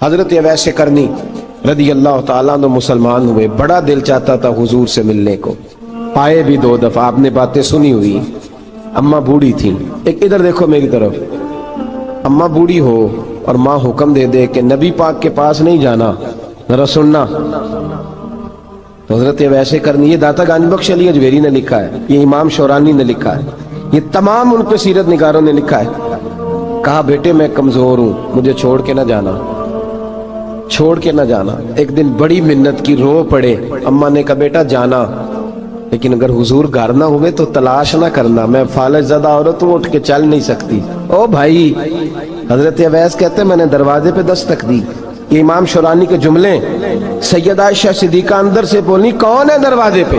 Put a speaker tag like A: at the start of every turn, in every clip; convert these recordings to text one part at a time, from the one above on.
A: حضرت اویس کرنی رضی اللہ تعالیٰ عنہ مسلمان ہوئے، بڑا دل چاہتا تھا حضور سے ملنے کو، آئے بھی 2 دفعہ، آپ نے باتیں سنی ہوئی، اماں بوڑھی تھی، ایک ادھر دیکھو میری طرف، اماں بوڑھی ہو اور ماں حکم دے دے کہ نبی پاک کے پاس نہیں جانا، ذرا سننا، تو حضرت اویس کرنی، یہ داتا گنج بخش علی اجویری نے لکھا ہے، یہ امام شورانی نے لکھا ہے، یہ تمام ان پہ سیرت نگاروں نے لکھا ہے، کہا بیٹے میں کمزور ہوں، مجھے چھوڑ کے نہ جانا، چھوڑ کے نہ جانا۔ ایک دن بڑی منت کی، رو پڑے، اماں نے کہا بیٹا جانا، لیکن اگر حضور گھر نہ ہوئے تو تلاش نہ کرنا، میں فالج زدہ عورت ہوں، اٹھ کے چل نہیں سکتی۔ او بھائی، حضرت اویس کہتے میں نے دروازے پہ دستک دی، یہ امام شورانی کے جملے، سیدہ عائشہ صدیقہ اندر سے بولی کون ہے دروازے پہ؟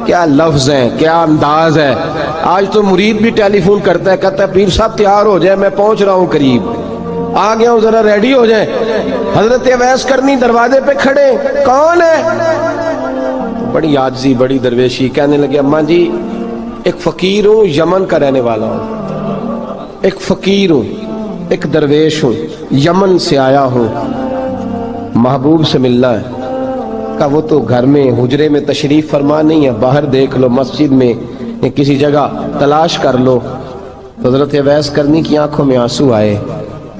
A: کیا لفظ ہیں، کیا انداز ہے۔ آج تو مرید بھی ٹیلی فون کرتا ہے، کہتا ہے پیر صاحب تیار ہو جائے، میں پہنچ رہا ہوں قریب، آ گیا ہوں، ذرا ریڈی ہو جائیں۔ حضرت اویس کرنی دروازے پہ کھڑے، کون ہے؟ بڑی عاجزی، بڑی درویشی، کہنے لگے اماں جی ایک فقیر ہوں، یمن کا رہنے والا ہوں، ایک فقیر ہوں، ایک درویش ہوں، یمن سے آیا ہوں، محبوب سے ملنا ہے۔ کہا وہ تو گھر میں حجرے میں تشریف فرما نہیں ہے، باہر دیکھ لو، مسجد میں یا کسی جگہ تلاش کر لو۔ تو حضرت اویس کرنی کی آنکھوں میں آنسو آئے،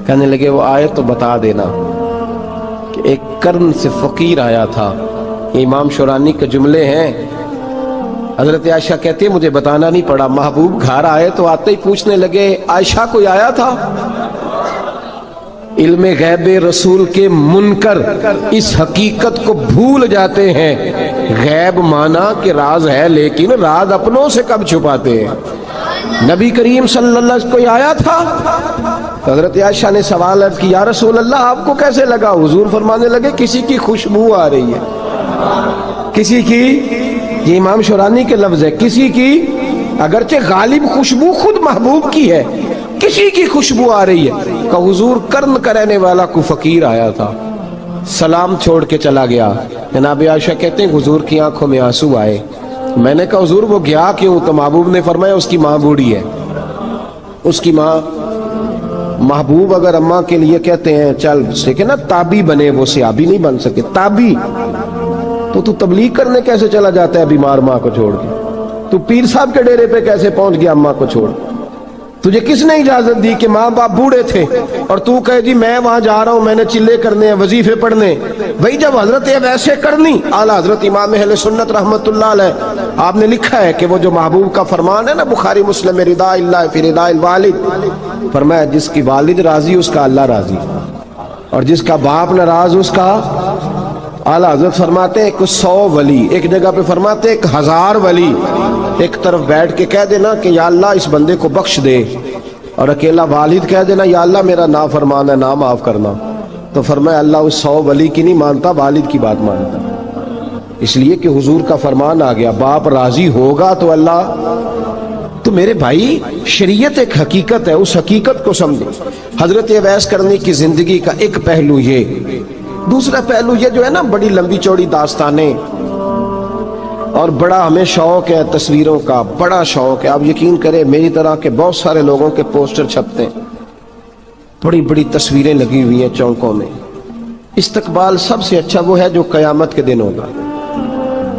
A: کہنے لگے وہ آئے تو بتا دینا کہ ایک کرن سے فقیر آیا تھا۔ یہ امام شورانی کے جملے ہیں۔ حضرت عائشہ کہتی ہے مجھے بتانا نہیں پڑا، محبوب گھر آئے تو آتے ہی پوچھنے لگے عائشہ کوئی آیا تھا؟ علم غیب رسول کے منکر اس حقیقت کو بھول جاتے ہیں، غیب مانا کہ راز ہے لیکن راز اپنوں سے کب چھپاتے ہیں۔ نبی کریم صلی اللہ علیہ وسلم کوئی آیا تھا؟ حضرت عائشہ نے سوال عرض کی یا رسول اللہ آپ کو کیسے لگا؟ حضور فرمانے لگے کسی کی خوشبو آ رہی ہے، کسی کی، یہ امام شورانی کے لفظ ہے، کسی کی، اگرچہ غالب خوشبو خود محبوب کی ہے، کسی کی خوشبو آ رہی ہے۔ کہ حضور کرن کا رہنے والا کو فقیر آیا تھا، سلام چھوڑ کے چلا گیا۔ جناب عائشہ کہتے ہیں حضور کی آنکھوں میں آنسو آئے۔ میں نے کہا حضور وہ گیا کیوں؟ تو محبوب نے فرمایا اس کی ماں بوڑھی ہے، اس کی ماں، محبوب اگر اماں کے لیے کہتے ہیں چل سیکھے نا تابی بنے، وہ صحابی نہیں بن سکے، تابی، تو تبلیغ کرنے کیسے چلا جاتا ہے بیمار ماں کو چھوڑ کے؟ تو پیر صاحب کے ڈیرے پہ کیسے پہنچ گیا اماں کو چھوڑ؟ تجھے کس نے اجازت دی کہ ماں باپ بوڑھے تھے اور تو کہے جی میں وہاں جا رہا ہوں، میں نے چلے کرنے ہیں، وظیفے پڑھنے؟ وہی جب حضرت اویس کرنی اعلیٰ حضرت امام اہل سنت رحمت اللہ علیہ، آپ نے لکھا ہے کہ وہ جو محبوب کا فرمان ہے نا بخاری مسلم میں، رضا اللہ فی رضا الوالد، فرمایا جس کی والد راضی اس کا اللہ راضی، اور جس کا باپ ناراض اس کا، اعلیٰ حضرت فرماتے ہیں 100 ولی، ایک جگہ پہ فرماتے ہیں 1000 ولی ایک طرف بیٹھ کے کہہ دینا کہ یا اللہ اس بندے کو بخش دے، اور اکیلا والد کہہ دینا یا اللہ میرا نافرمان ہے، نا معاف کرنا، تو فرمایا اللہ اس 100 ولی کی نہیں مانتا، والد کی بات مانتا، اس لیے کہ حضور کا فرمان آ گیا باپ راضی ہوگا تو اللہ۔ تو میرے بھائی شریعت ایک حقیقت ہے، اس حقیقت کو سمجھیں۔ حضرت اویس کرنی کی زندگی کا ایک پہلو یہ، دوسرا پہلو یہ جو ہے نا بڑی لمبی چوڑی داستانیں، اور بڑا ہمیں شوق ہے تصویروں کا، بڑا شوق ہے، آپ یقین کریں میری طرح کے بہت سارے لوگوں کے پوسٹر چھپتے ہیں، بڑی بڑی تصویریں لگی ہوئی ہیں چوکوں میں۔ استقبال سب سے اچھا وہ ہے جو قیامت کے دن ہوگا۔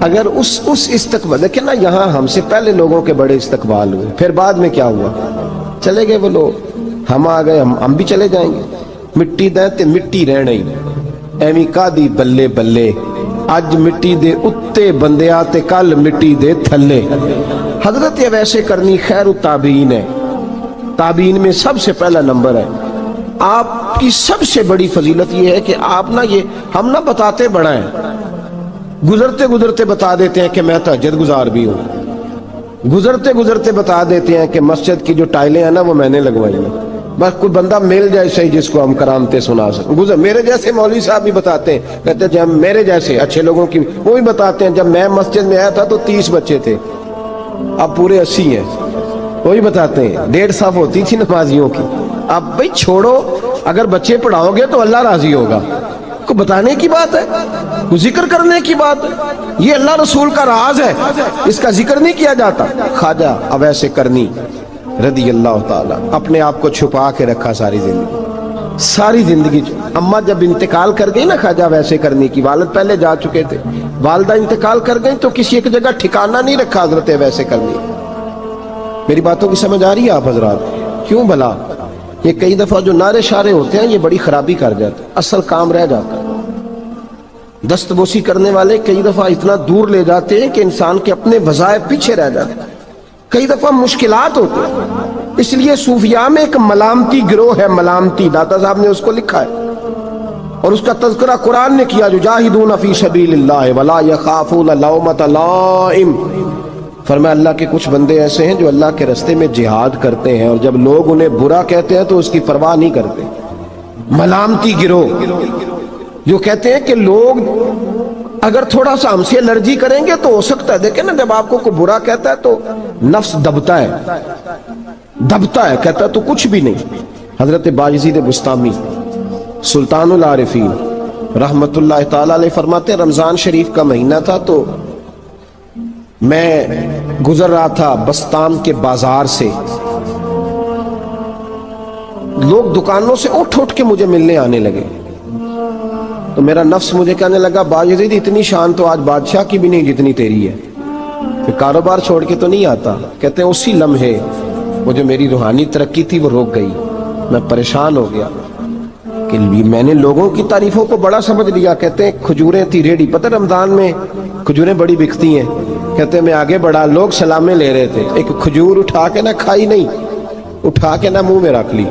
A: اگر اس استقبال دیکھیں نا، یہاں ہم سے پہلے لوگوں کے بڑے استقبال ہوئے، پھر بعد میں کیا ہوا؟ چلے گئے وہ لوگ، ہم آ گئے، ہم بھی چلے جائیں گے۔ مٹی دیں تے مٹی رہنا ہی، ایویں کا دی بلے بلے، اج مٹی دے اتے بندیا تے کل مٹی دے تھلے۔ حضرت اویس کرنی خیر التابعین ہے، تابعین میں سب سے پہلا نمبر ہے۔ آپ کی سب سے بڑی فضیلت یہ ہے کہ آپ نا، یہ ہم نہ بتاتے بڑا ہیں، گزرتے گزرتے بتا دیتے ہیں کہ میں تہجد گزار بھی ہوں، گزرتے گزرتے بتا دیتے ہیں کہ مسجد کی جو ٹائلیں ہیں نا وہ میں نے لگوائی ہیں، بس کوئی بندہ مل جائے صحیح جس کو ہم کرامتیں سنا سکیں۔ میرے جیسے مولوی صاحب بھی بتاتے ہیں، کہتے ہیں جب میرے جیسے اچھے لوگوں کی وہ بھی بتاتے ہیں جب میں مسجد میں آیا تھا تو 30 بچے تھے، اب پورے 80 ہیں، وہی بتاتے ہیں 1.5 صف ہوتی تھی نمازیوں کی۔ اب بھائی چھوڑو، اگر بچے پڑھاؤ گے تو اللہ راضی ہوگا، کو بتانے کی بات ہے، کو ذکر کرنے کی بات ہے، یہ اللہ رسول کا راز ہے، اس کا ذکر نہیں کیا جاتا۔ خواجہ اویس کرنی رضی اللہ تعالیٰ اپنے آپ کو چھپا کے رکھا ساری زندگی، ساری زندگی اماں جب انتقال کر گئی نا خواجہ ویسے کرنے کی، والد پہلے جا چکے تھے، والدہ انتقال کر گئی تو کسی ایک جگہ ٹھکانہ نہیں رکھا حضرت ویسے کرنی۔ میری باتوں کی سمجھ آ رہی ہے آپ حضرات؟ کیوں بھلا یہ کئی دفعہ جو نعرے شارے ہوتے ہیں یہ بڑی خرابی کر جاتے ہیں، اصل کام رہ جاتا ہے۔ دست بوسی کرنے والے کئی دفعہ اتنا دور لے جاتے ہیں کہ انسان کے اپنے وظائف پیچھے رہ جاتے ہیں، کئی دفعہ مشکلات ہوتی ہیں۔ اس لیے صوفیاء میں ایک ملامتی گروہ ہے، ملامتی، داتا صاحب نے اس کو لکھا ہے اور اس کا تذکرہ قرآن نے کیا، یجاہدون فی سبیل اللہ ولا یخافون لومۃ لائم۔ فرمایا اللہ کے کچھ بندے ایسے ہیں جو اللہ کے راستے میں جہاد کرتے ہیں اور جب لوگ انہیں برا کہتے ہیں تو اس کی پرواہ نہیں کرتے۔ ملامتی گروہ جو کہتے ہیں کہ لوگ اگر تھوڑا سا ہم سے الرجی کریں گے تو ہو سکتا ہے، دیکھیں نا جب آپ کو کوئی برا کہتا ہے تو نفس دبتا ہے، کہتا ہے تو کچھ بھی نہیں۔ حضرت بایزید بسطامی سلطان العارفین رحمت اللہ تعالی علیہ فرماتے ہیں رمضان شریف کا مہینہ تھا تو میں گزر رہا تھا بسطام کے بازار سے، لوگ دکانوں سے اٹھ کے مجھے ملنے آنے لگے تو میرا نفس مجھے کہنے لگا بایزید اتنی شان تو آج بادشاہ کی بھی نہیں جتنی تیری ہے، پھر کاروبار چھوڑ کے تو نہیں آتا۔ کہتے ہیں اسی لمحے وہ جو میری روحانی ترقی تھی وہ روک گئی، میں پریشان ہو گیا کہ میں نے لوگوں کی تعریفوں کو بڑا سمجھ لیا۔ کہتے ہیں کھجوریں تھی ریڈی، پتہ رمضان میں کھجوریں بڑی بکتی ہیں، کہتے ہیں میں آگے بڑھا، لوگ سلامیں لے رہے تھے، ایک کھجور اٹھا کے نہ کھائی نہیں، اٹھا کے نہ منہ میں رکھ لی،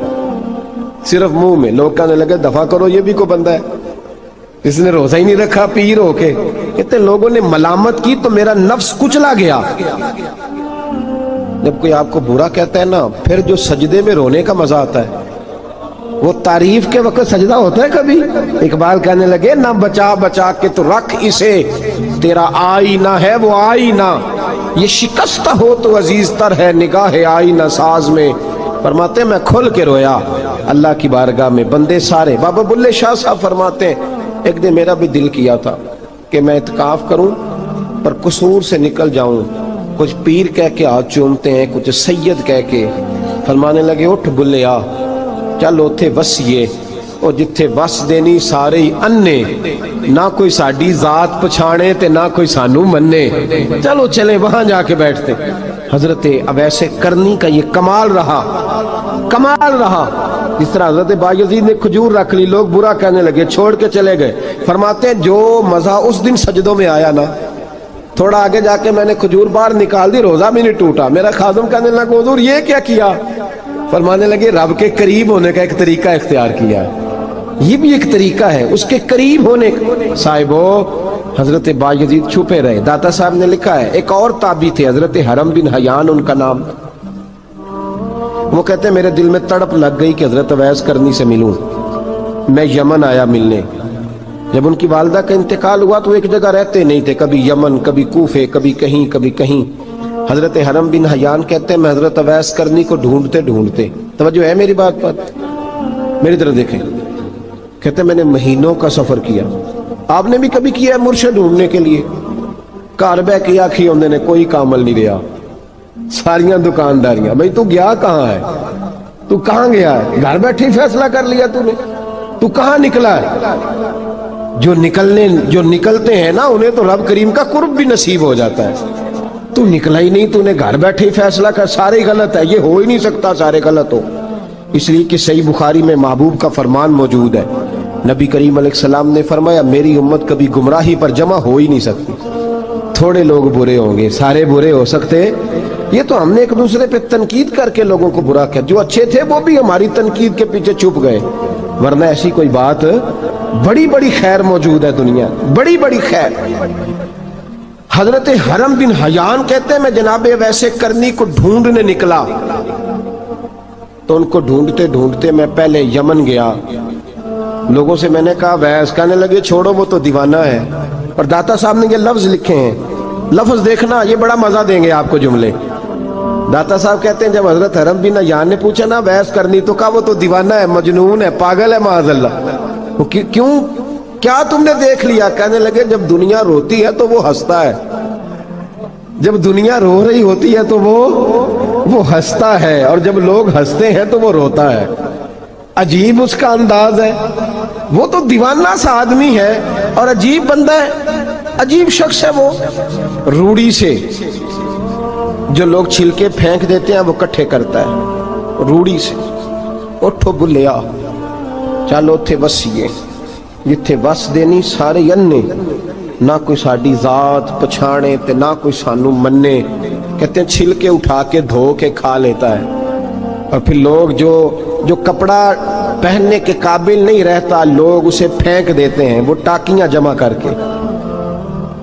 A: صرف منہ میں۔ لوگ کہنے لگے دفع کرو یہ بھی کوئی بندہ ہے، اس نے روزہ ہی نہیں رکھا پیر ہو کے۔ کہتے لوگوں نے ملامت کی تو میرا نفس کچلا گیا۔ جب کوئی آپ کو برا کہتا ہے نا، پھر جو سجدے میں رونے کا مزہ آتا ہے وہ تعریف کے وقت سجدہ ہوتا ہے کبھی؟ اقبال کہنے لگے نہ بچا کے تو رکھ اسے، تیرا آئینہ ہے وہ آئینہ، یہ شکستہ ہو تو عزیز تر ہے نگاہ آئینہ ساز میں۔ فرماتے میں کھل کے رویا اللہ کی بارگاہ میں، بندے سارے۔ بابا بلے شاہ صاحب فرماتے ہیں ایک دن میرا بھی دل کیا تھا کہ میں اعتکاف کروں پر قصور سے نکل جاؤں، کچھ پیر کہہ کے ہاتھ چومتے ہیں، کچھ سید کہہ کے۔ فرمانے لگے اٹھ بلیا چل اوتھے وسیے، اور جتھے وس دینی سارے ہی انے، نہ کوئی ساڈی ذات پچھانے تے نہ کوئی سانو مننے، چلو چلے وہاں جا کے بیٹھتے۔ حضرت اویس کرنی کا یہ کمال رہا جس طرح حضرت بایزید نے کھجور رکھ لی، لوگ برا کہنے لگے، چھوڑ کے چلے گئے۔ فرماتے ہیں جو مزہ اس دن سجدوں میں آیا نا، تھوڑا آگے جا کے میں نے کھجور باہر نکال دی، روزہ بھی نہیں ٹوٹا۔ میرا خادم کہنے لگا حضور یہ کیا کیا؟ فرمانے لگے رب کے قریب ہونے کا ایک طریقہ اختیار کیا ہے، یہ بھی ایک طریقہ ہے اس کے قریب ہونے کا۔ صاحبو حضرت بایزید چھپے رہے۔ داتا صاحب نے لکھا ہے ایک اور تابعی تھے حضرت حرم بن حیان ان کا نام، وہ کہتے ہیں میرے دل میں تڑپ لگ گئی کہ حضرت اویس کرنی سے ملوں۔ میں یمن آیا ملنے، جب ان کی والدہ کا انتقال ہوا تو ایک جگہ رہتے نہیں تھے، کبھی یمن، کبھی کوفے، کبھی کہیں۔ حضرت حرم بن حیان کہتے ہیں میں حضرت اویس کرنی کو ڈھونڈتے، توجہ ہے میری بات پر، میری طرف دیکھیں، کہتے ہیں میں نے مہینوں کا سفر کیا۔ آپ نے بھی کبھی کیا ہے مرشد ڈھونڈنے کے لیے؟ گھر بہ کے آکھی ہوندے نے کوئی کامل نہیں رہا، ساریاں دکانداریاں، بھئی تو گیا کہاں ہے؟ تو کہاں گیا ہے؟ گھر بیٹھے فیصلہ کر لیا تو نے، تو کہاں نکلا ہے؟ جو نکلتے ہیں نا انہیں تو رب کریم کا قرب بھی نصیب ہو جاتا ہے۔ تو نکلا ہی نہیں، تو نے گھر بیٹھے فیصلہ کر، سارے غلط ہے، یہ ہو ہی نہیں سکتا سارے غلط ہو۔ اس لیے کہ صحیح بخاری میں محبوب کا فرمان موجود ہے، نبی کریم علیہ السلام نے فرمایا میری امت کبھی گمراہی پر جمع ہو ہی نہیں سکتی، تھوڑے لوگ برے ہوں گے، سارے برے ہو سکتے؟ یہ تو ہم نے ایک دوسرے پہ تنقید کر کے لوگوں کو برا کیا، جو اچھے تھے وہ بھی ہماری تنقید کے پیچھے چھپ گئے، ورنہ ایسی کوئی بات، بڑی خیر موجود ہے دنیا، بڑی خیر۔ حضرت حرم بن حیان کہتے ہیں میں جناب ویسے کرنی کو ڈھونڈنے نکلا، تو ان کو ڈھونڈتے میں پہلے یمن گیا، لوگوں سے میں نے کہا ویس، کہنے لگے چھوڑو وہ تو دیوانہ ہے۔ اور داتا صاحب نے یہ لفظ لکھے ہیں، لفظ دیکھنا یہ بڑا مزہ دیں گے آپ کو جملے۔ داتا صاحب کہتے ہیں جب حضرت حرم بن حیان نے پوچھا نا ویس کرنی، تو کہا وہ تو دیوانہ ہے، مجنون ہے، پاگل ہے معاذ اللہ۔ کیوں، کیا تم نے دیکھ لیا؟ کہنے لگے جب دنیا روتی ہے تو وہ ہنستا ہے، جب دنیا رو رہی ہوتی ہے تو وہ ہنستا ہے، اور جب لوگ ہنستے ہیں تو وہ روتا ہے۔ عجیب اس کا انداز ہے، وہ تو دیوانہ سا آدمی ہے اور عجیب بندہ ہے، عجیب شخص ہے وہ۔ روڑی سے جو لوگ چھلکے پھینک دیتے ہیں وہ کٹھے کرتا ہے، روڑی سے۔ اٹھو بلیا چلو تھے وسیے جتھے وس دینی سارے انے، نہ کوئی ساڈی ذات پچھانے تے نہ کوئی سانو منے۔ کہتے ہیں چھلکے اٹھا کے دھو کے کھا لیتا ہے، اور پھر لوگ جو کپڑا پہننے کے قابل نہیں رہتا لوگ اسے پھینک دیتے ہیں، وہ ٹاکیاں جمع کر کے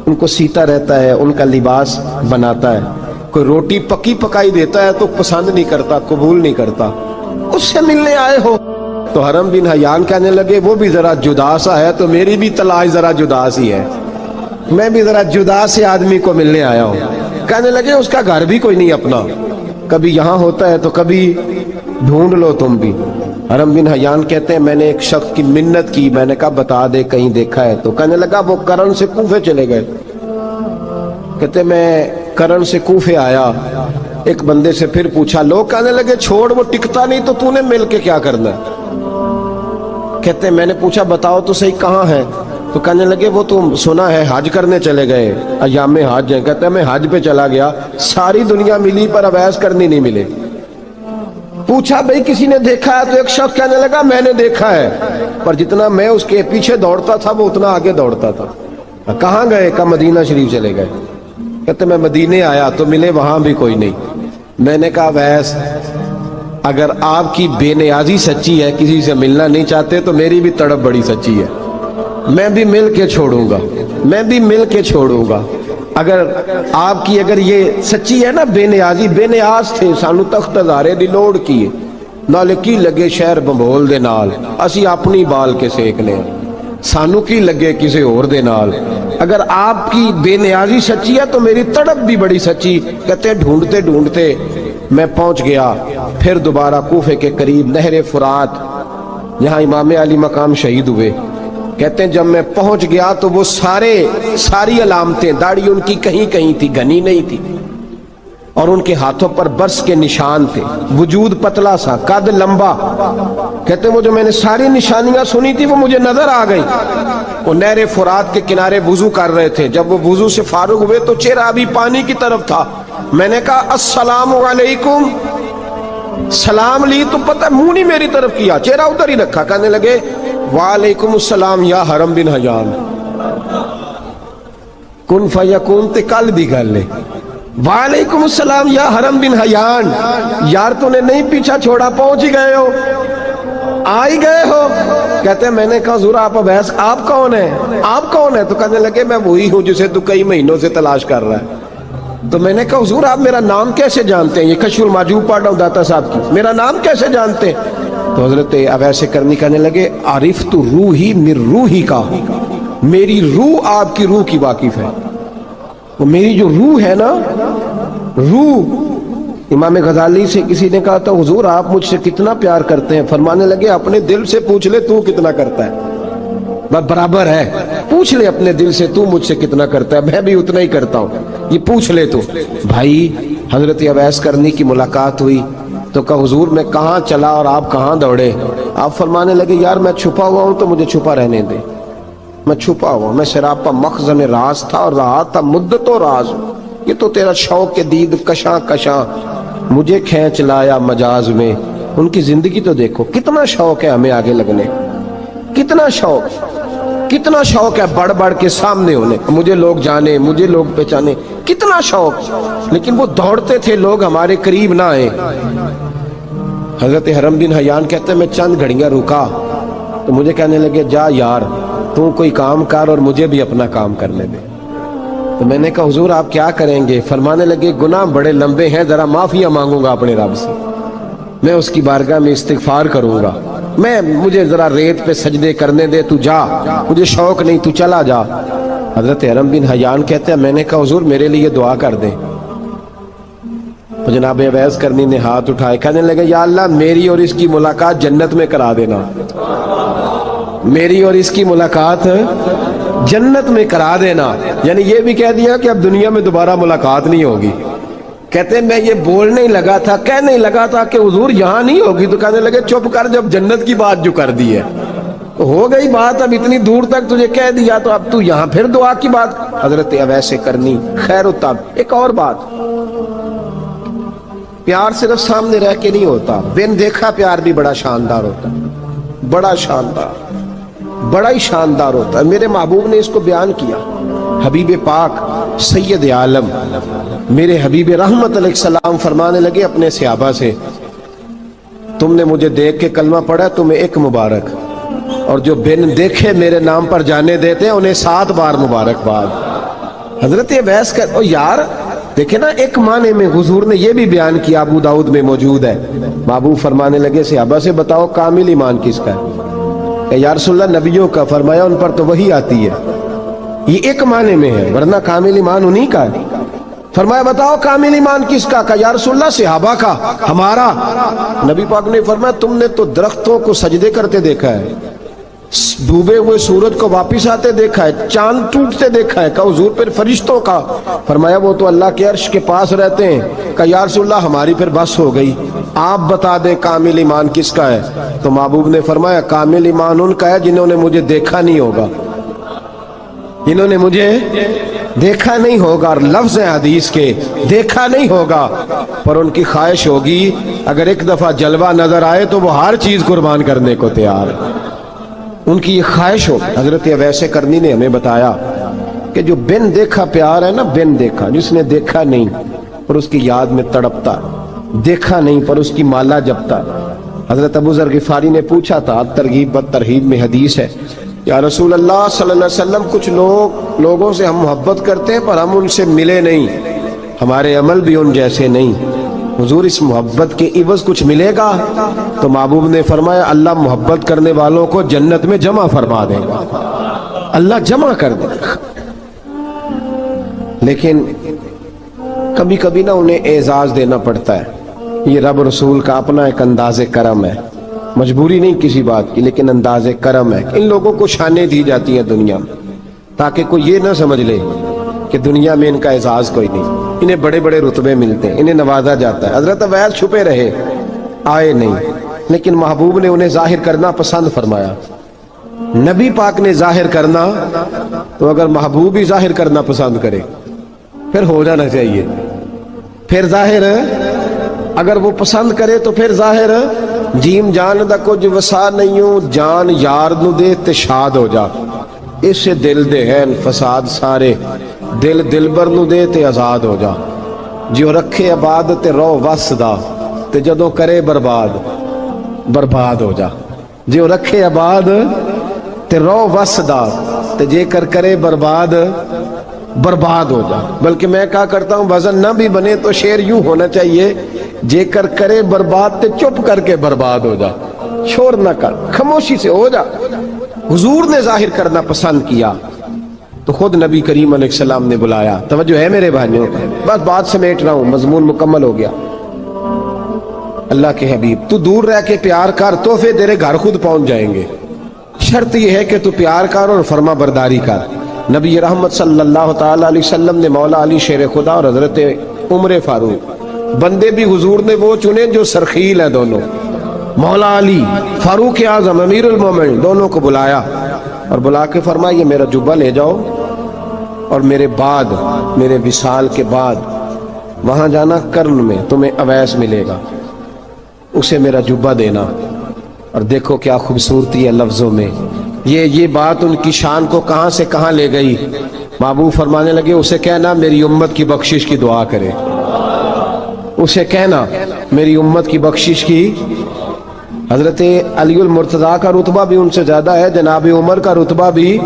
A: ان کو سیتا رہتا ہے، ان کا لباس بناتا ہے۔ کوئی روٹی پکی پکائی دیتا ہے تو پسند نہیں کرتا، قبول نہیں کرتا، اس سے ملنے آئے ہو۔ تو حرم بن حیان کہنے لگے وہ بھی ذرا جدا سا ہے تو میری بھی تلاش ذرا جدا سی ہے، میں بھی ذرا جدا سے آدمی کو ملنے آیا ہوں۔ کہنے لگے اس کا گھر بھی کوئی نہیں اپنا، کبھی یہاں ہوتا ہے تو کبھی ڈھونڈ لو تم بھی۔ حرم بن حیان کہتے ہیں میں نے ایک شخص کی منت کی، میں نے کہا بتا دے کہیں دیکھا ہے تو۔ کہنے لگا وہ کرن سے کوفے چلے گئے۔ کہتے میں کرن سے کوفے آیا، ایک بندے سے پھر پوچھا، لوگ کہنے لگے چھوڑ وہ ٹکتا نہیں تو تو نے مل کے کیا کرنا ہے۔ کہتے میں نے پوچھا بتاؤ تو صحیح کہاں ہے، تو کہنے لگے وہ تو سنا ہے حج کرنے چلے گئے، ایام حج ہیں۔ کہتے میں حج پہ چلا گیا، ساری دنیا ملی پر اویس کرنی نہیں ملے۔ پوچھا بھئی کسی نے دیکھا ہے تو ایک شخص کہنے لگا میں نے دیکھا ہے، پر جتنا میں اس کے پیچھے دوڑتا تھا وہ اتنا آگے دوڑتا تھا۔ کہاں گئے؟ کہ مدینہ شریف چلے گئے۔ کہتے میں مدینے آیا تو ملے وہاں بھی کوئی نہیں۔ میں نے کہا ویس اگر آپ کی بے نیازی سچی ہے، کسی سے ملنا نہیں چاہتے، تو میری بھی تڑپ بڑی سچی ہے، میں بھی مل کے چھوڑوں گا، میں بھی مل کے چھوڑوں گا۔ اگر آپ کی اگر یہ سچی ہے نا بے نیازی، بے نیاز تھے، سانو تخت ہزارے دی لوڑ کی نالے کی لگے شہر بمبول دے نال، اسی اپنی بال کے سیکنے، سانو کی لگے کسی اور دے نال۔ اگر آپ کی بے نیازی سچی ہے تو میری تڑپ بھی بڑی سچی۔ کہتے ڈھونڈتے ڈھونڈتے میں پہنچ گیا، پھر دوبارہ کوفے کے قریب نہر فرات جہاں امام علی مقام شہید ہوئے۔ کہتے ہیں جب میں پہنچ گیا تو وہ ساری علامتیں، داڑھی ان کی کہیں کہیں تھی، گھنی نہیں تھی، اور ان کے ہاتھوں پر برس کے نشان تھے، وجود پتلا سا، قد لمبا۔ کہتے ہیں وہ جو میں نے ساری نشانیاں سنی تھی وہ مجھے نظر آ گئی۔ وہ نہر فرات کے کنارے وضو کر رہے تھے، جب وہ وضو سے فارغ ہوئے تو چہرہ ابھی پانی کی طرف تھا۔ میں نے کہا السلام علیکم، سلام لی تو پتہ منہ نہیں میری طرف کیا، چہرہ ادھر ہی رکھا۔ کہنے لگے وعلیکم السلام یا حرم بن حیان، کن فیکون تے کل دی گل ہے۔ وعلیکم السلام یا حرم بن حیان، یار تو نے نہیں پیچھا چھوڑا، پہنچ ہی گئے ہو، آ ہی گئے ہو۔ کہتے ہیں میں نے کہا حضور آپ ابیس آپ کون ہیں، آپ کون ہیں؟ تو کہنے لگے میں وہی ہوں جسے تو کئی مہینوں سے تلاش کر رہا ہے۔ تو میں نے کہا حضور آپ میرا نام کیسے جانتے ہیں؟ یہ کشف المحجوب پڑھ رہا ہوں داتا صاحب کی، میرا نام کیسے جانتے ہیں؟ تو حضرت اویس کرنی کہنے لگے عرفت روحی من روحی کا، میری روح آپ کی روح کی واقف ہے۔ وہ میری جو روح ہے نا، روح، امام غزالی سے کسی نے کہا تھا حضور آپ مجھ سے کتنا پیار کرتے ہیں؟ فرمانے لگے اپنے دل سے پوچھ لے تو کتنا کرتا ہے، بس برابر ہے، پوچھ لے اپنے دل سے تو مجھ سے کتنا کرتا ہے، میں بھی اتنا ہی کرتا ہوں، یہ پوچھ لے تو۔ بھائی حضرت اویس کرنی کی ملاقات ہوئی تو کہا حضور میں کہاں چلا اور آپ کہاں دوڑے؟ آپ فرمانے لگے یار میں چھپا ہوا ہوں تو مجھے چھپا رہنے دے، میں چھپا ہوا، میں سراپا مخزن راز تھا اور رہا تھا مدت و راز۔ یہ تو تیرا شوق کے دید کشاں کشاں مجھے کھینچ لایا مجاز میں۔ ان کی زندگی تو دیکھو، کتنا شوق ہے ہمیں آگے لگنے، کتنا شوق ہے بڑھ بڑھ کے سامنے ہونے، مجھے لوگ جانے، مجھے لوگ پہچانے، کتنا شوق، لیکن وہ دوڑتے تھے لوگ ہمارے قریب نہ آئے۔ حضرت حرم بن حیان کہتے ہیں میں چند گھڑیاں رکا تو مجھے کہنے لگے جا یار تو کوئی کام کر اور مجھے بھی اپنا کام کرنے دے۔ تو میں نے کہا حضور آپ کیا کریں گے؟ فرمانے لگے گناہ بڑے لمبے ہیں، ذرا معافیاں مانگوں گا اپنے رب سے، میں اس کی بارگاہ میں استغفار کروں گا، مجھے ذرا ریت پہ سجدے کرنے دے، تو جا، مجھے شوق نہیں، تو چلا جا۔ حضرت حرم بن حیان کہتے ہیں میں نے کہا حضور میرے لیے دعا کر دیں۔ تو جناب اویس کرنی نے ہاتھ اٹھائے، کہنے لگے یا اللہ میری اور اس کی ملاقات جنت میں کرا دینا، میری اور اس کی ملاقات جنت میں کرا دینا۔ یعنی یہ بھی کہہ دیا کہ اب دنیا میں دوبارہ ملاقات نہیں ہوگی، کہتے ہیں میں یہ بولنے ہی لگا تھا، کہنے ہی لگا تھا کہ حضور یہاں نہیں ہوگی، تو کہنے لگے چپ کر، جب جنت کی بات جو کر دی ہے ہو گئی بات، اب اتنی دور تک تجھے کہہ دیا تو اب تو یہاں پھر دعا کی بات۔ حضرت اویس کرنی خیر التاب۔ ایک اور بات، پیار صرف سامنے رہ کے نہیں ہوتا، بن دیکھا پیار بھی بڑا شاندار ہوتا ہے، بڑا شاندار، بڑا ہی شاندار ہوتا ہے۔ میرے محبوب نے اس کو بیان کیا، حبیب پاک سید عالم میرے حبیب رحمت علیہ السلام فرمانے لگے اپنے صحابہ سے، تم نے مجھے دیکھ کے کلمہ پڑھا، تمہیں ایک مبارک، اور جو بن دیکھے میرے نام پر جانے دیتے ہیں انہیں 7 بار مبارکباد۔ حضرت اویس کا او یار دیکھیں نا، ایک معنی میں حضور نے یہ بھی بیان کیا، ابو داؤد میں موجود ہے۔ محبوب فرمانے لگے صحابہ سے بتاؤ کامل ایمان کس کا ہے؟ کہ یا رسول اللہ نبیوں کا، فرمایا ان پر تو وہی آتی ہے، یہ ایک معنی میں ہے، ورنہ کامل ایمان انہی کا ہے۔ فرمایا بتاؤ کامل ایمان کس کا؟ کہ یا رسول اللہ صحابہ کا، ہمارا۔ نبی پاک نے فرمایا تم نے تو درختوں کو سجدے کرتے دیکھا ہے، ڈوبے ہوئے سورج کو واپس آتے دیکھا ہے، چاند ٹوٹتے دیکھا ہے۔ کہ حضور پھر فرشتوں کا؟ فرمایا وہ تو اللہ کے عرش کے پاس رہتے ہیں۔ کہ یا رسول اللہ ہماری پھر بس ہو گئی، آپ بتا دیں کامل ایمان کس کا ہے؟ تو محبوب نے فرمایا کامل ایمان ان کا ہے جنہوں نے مجھے دیکھا نہیں ہوگا، جنہوں نے مجھے دیکھا نہیں ہوگا، اور لفظ ہیں حدیث کے، دیکھا نہیں ہوگا پر ان کی خواہش ہوگی اگر ایک دفعہ جلوہ نظر آئے تو وہ ہر چیز قربان کرنے کو تیار ہے، ان کی یہ خواہش ہو۔ حضرت اویس کرنی نے ہمیں بتایا کہ جو بن دیکھا پیار ہے نا، بن دیکھا، جس نے دیکھا نہیں پر اس کی یاد میں تڑپتا، دیکھا نہیں پر اس کی مالا جپتا۔ حضرت ابو ذر غفاری نے پوچھا تھا، ترغیب و ترہیب میں حدیث ہے، یا رسول اللہ صلی اللہ علیہ وسلم کچھ لوگوں سے ہم محبت کرتے ہیں پر ہم ان سے ملے نہیں، ہمارے عمل بھی ان جیسے نہیں، حضور اس محبت کے عوض کچھ ملے گا؟ تو محبوب نے فرمایا اللہ محبت کرنے والوں کو جنت میں جمع فرما دے گا، اللہ جمع کر دے گا۔ لیکن کبھی کبھی نہ انہیں اعزاز دینا پڑتا ہے، یہ رب رسول کا اپنا ایک انداز کرم ہے، مجبوری نہیں کسی بات کی، لیکن انداز کرم ہے۔ ان لوگوں کو شانیں دی جاتی ہیں دنیا میں تاکہ کوئی یہ نہ سمجھ لے کہ دنیا میں ان کا اعزاز کوئی نہیں، انہیں بڑے بڑے رتبے ملتے ہیں، انہیں نوازا جاتا ہے۔ حضرت اویس چھپے رہے، آئے نہیں، لیکن محبوب نے انہیں ظاہر کرنا پسند فرمایا۔ نبی پاک نے ظاہر کرنا، تو اگر محبوب ہی ظاہر کرنا پسند کرے پھر ہو جانا چاہیے، پھر ظاہر اگر وہ پسند کرے تو پھر ظاہر جیم جان دا کچھ وسا نہیں ہوں، جان یار نو دے تے شاد ہو جا، اس سے دل دے ہیں فساد سارے، دل دلبر نو دے تے آزاد ہو جا، جو رکھے آباد تے رو وس دا تے جدوں کرے برباد برباد ہو جا، جو رکھے آباد تے رو وس دا تے جے کر کرے برباد برباد ہو جا۔ بلکہ میں کہا کرتا ہوں وزن نہ بھی بنے تو شعر یوں ہونا چاہیے، جے کر کرے برباد تے چپ کر کے برباد ہو جا، شور نہ کر، خاموشی سے ہو جا۔ حضور نے ظاہر کرنا پسند کیا تو خود نبی کریم علیہ السلام نے بلایا۔ توجہ ہے میرے بھائیوں، بس بات سمیٹ رہا ہوں، مضمون مکمل ہو گیا۔ اللہ کے حبیب تو دور رہ کے پیار کر، تحفے تیرے گھر خود پہنچ جائیں گے، شرط یہ ہے کہ تو پیار کر اور فرما برداری کر۔ نبی رحمت صلی اللہ تعالی علیہ وسلم نے مولا علی شیر خدا اور حضرت عمر فاروق، بندے بھی حضور نے وہ چنے جو سرخیل ہیں دونوں، مولا علی فاروق اعظم امیر المومنین، دونوں کو بلایا اور بلا کے فرمایا یہ میرا جبہ لے جاؤ اور میرے بعد، میرے وصال کے بعد وہاں جانا کرن میں تمہیں اویس ملے گا، اسے میرا جبہ دینا۔ اور دیکھو کیا خوبصورتی ہے لفظوں میں، یہ بات ان کی شان کو کہاں سے کہاں لے گئی۔ محبوب فرمانے لگے اسے کہنا میری امت کی بخشش کی دعا کرے، اسے کہنا میری امت کی بخشش کی۔ حضرت علی المرتضیٰ کا رتبہ بھی ان سے زیادہ ہے، جناب عمر کا رتبہ بھی،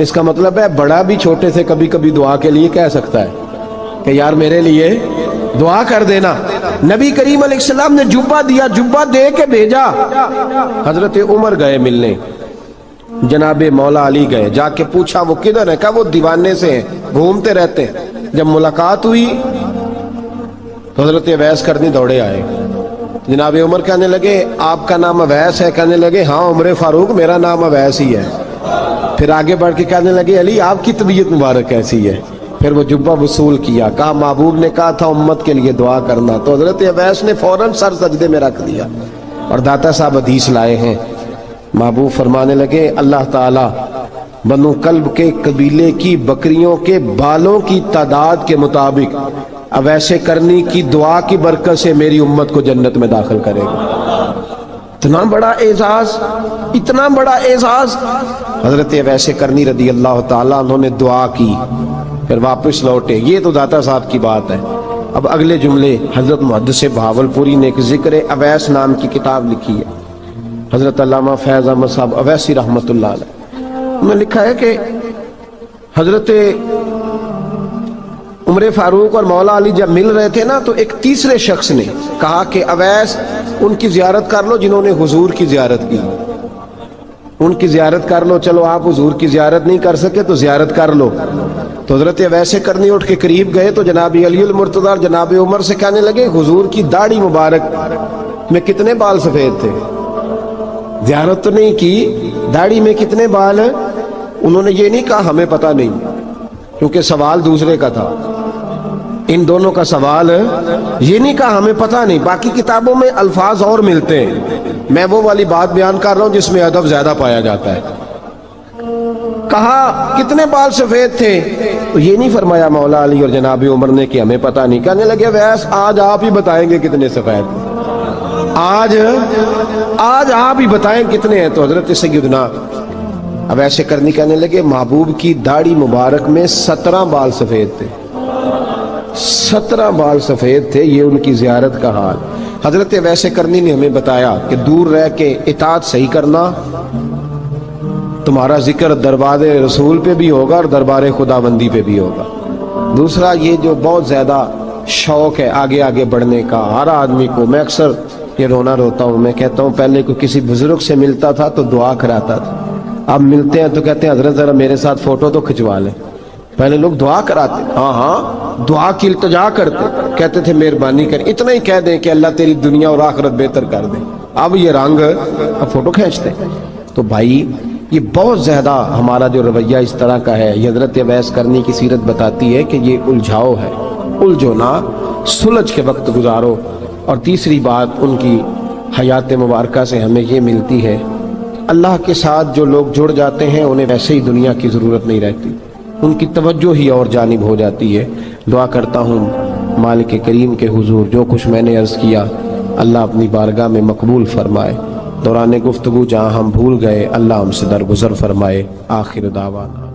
A: اس کا مطلب ہے بڑا بھی چھوٹے سے کبھی کبھی دعا کے لیے کہہ سکتا ہے کہ یار میرے لیے دعا کر دینا۔ نبی کریم علیہ السلام نے جبہ دیا، جبہ دے کے بھیجا۔ حضرت عمر گئے ملنے، جناب مولا علی گئے، جا کے پوچھا وہ کدھر ہے؟ کہا وہ دیوانے سے ہیں، گھومتے رہتے ہیں۔ جب ملاقات ہوئی تو حضرت اویس کرنی دوڑے آئے، جناب عمر کہنے لگے آپ کا نام اویس ہے؟ کہنے لگے ہاں عمر فاروق میرا نام اویس ہی ہے۔ پھر آگے بڑھ کے کہنے لگے علی آپ کی طبیعت مبارک کیسی ہے؟ پھر وہ جبہ وصول کیا، کہا محبوب نے کہا تھا امت کے لیے دعا کرنا، تو حضرت اویس نے فوراً سر سجدے میں رکھ دیا۔ اور داتا صاحب حدیث لائے ہیں، محبوب فرمانے لگے اللہ تعالی بنو کلب کے قبیلے کی بکریوں کے بالوں کی تعداد کے مطابق اویس کرنی کی دعا کی برکت سے میری امت کو جنت میں داخل کرے گا۔ اتنا بڑا اعزاز، اتنا بڑا اعزاز۔ حضرت اویس کرنی رضی اللہ تعالیٰ انہوں نے دعا کی، پھر واپس لوٹے۔ یہ تو داتا صاحب کی بات ہے۔ اب اگلے جملے حضرت محدث بہاولپوری نے ایک ذکر اویس نام کی کتاب لکھی ہے، حضرت علامہ فیض احمد صاحب اویسی رحمۃ اللہ علیہ، انہوں نے لکھا ہے کہ حضرت عمر فاروق اور مولا علی جب مل رہے تھے نا، تو ایک تیسرے شخص نے کہا کہ اویس ان کی زیارت کر لو جنہوں نے حضور کی زیارت کی، ان کی زیارت کر لو، چلو آپ حضور کی زیارت نہیں کر سکے تو زیارت کر لو۔ تو حضرت اویس کرنی اٹھ کے قریب گئے تو جناب علی المرتضیٰ اور جناب عمر سے کہنے لگے حضور کی داڑھی مبارک میں کتنے بال سفید تھے؟ زیارت تو نہیں کی، داڑھی میں کتنے بال ہیں؟ انہوں نے یہ نہیں کہا ہمیں پتہ نہیں، کیونکہ سوال دوسرے کا تھا، ان دونوں کا سوال یہ نہیں کہا ہمیں پتہ نہیں۔ باقی کتابوں میں الفاظ اور ملتے ہیں، میں وہ والی بات بیان کر رہا ہوں جس میں ادب زیادہ پایا جاتا ہے۔ کہا کتنے بال سفید تھے؟ تو یہ نہیں فرمایا مولا علی اور جناب عمر نے کہ ہمیں پتہ نہیں، کہنے لگے ویس آج آپ ہی بتائیں گے کتنے سفید، آج آپ ہی بتائیں کتنے ہیں۔ تو حضرت سیدنا اویس کرنی کہنے لگے محبوب کی داڑھی مبارک میں 17 بال سفید تھے، 17 بال سفید تھے، یہ ان کی زیارت کا حال۔ حضرت اویس کرنی نے ہمیں بتایا کہ دور رہ کے اطاعت صحیح کرنا، تمہارا ذکر دربار رسول پہ بھی ہوگا اور دربار خداوندی پہ بھی ہوگا۔ دوسرا یہ جو بہت زیادہ شوق ہے آگے آگے بڑھنے کا ہر آدمی کو، میں اکثر یہ روتا ہوں، میں کہتا ہوں پہلے کوئی کسی بزرگ سے ملتا تھا تو دعا کراتا تھا، اب ملتے ہیں تو کہتے ہیں حضرت ذرا میرے ساتھ فوٹو تو کھنچوا لیں۔ پہلے لوگ دعا کراتے، ہاں دعا کی التجا کرتے، کہتے تھے مہربانی کر، اتنا ہی کہہ دیں کہ اللہ تیری دنیا اور آخرت بہتر کر دے، اب یہ رنگ اب فوٹو کھینچتے۔ تو بھائی یہ بہت زیادہ ہمارا جو رویہ اس طرح کا ہے، یہ حضرت اویس کرنی کی سیرت بتاتی ہے کہ یہ الجھاؤ ہے، الجھو نہ، سلجھ کے وقت گزارو۔ اور تیسری بات ان کی حیات مبارکہ سے ہمیں یہ ملتی ہے، اللہ کے ساتھ جو لوگ جڑ جاتے ہیں انہیں ویسے ہی دنیا کی ضرورت نہیں رہتی، ان کی توجہ ہی اور جانب ہو جاتی ہے۔ دعا کرتا ہوں مالک کریم کے حضور جو کچھ میں نے عرض کیا اللہ اپنی بارگاہ میں مقبول فرمائے، دوران گفتگو جہاں ہم بھول گئے اللہ ہم سے درگزر فرمائے۔ آخر دعوانا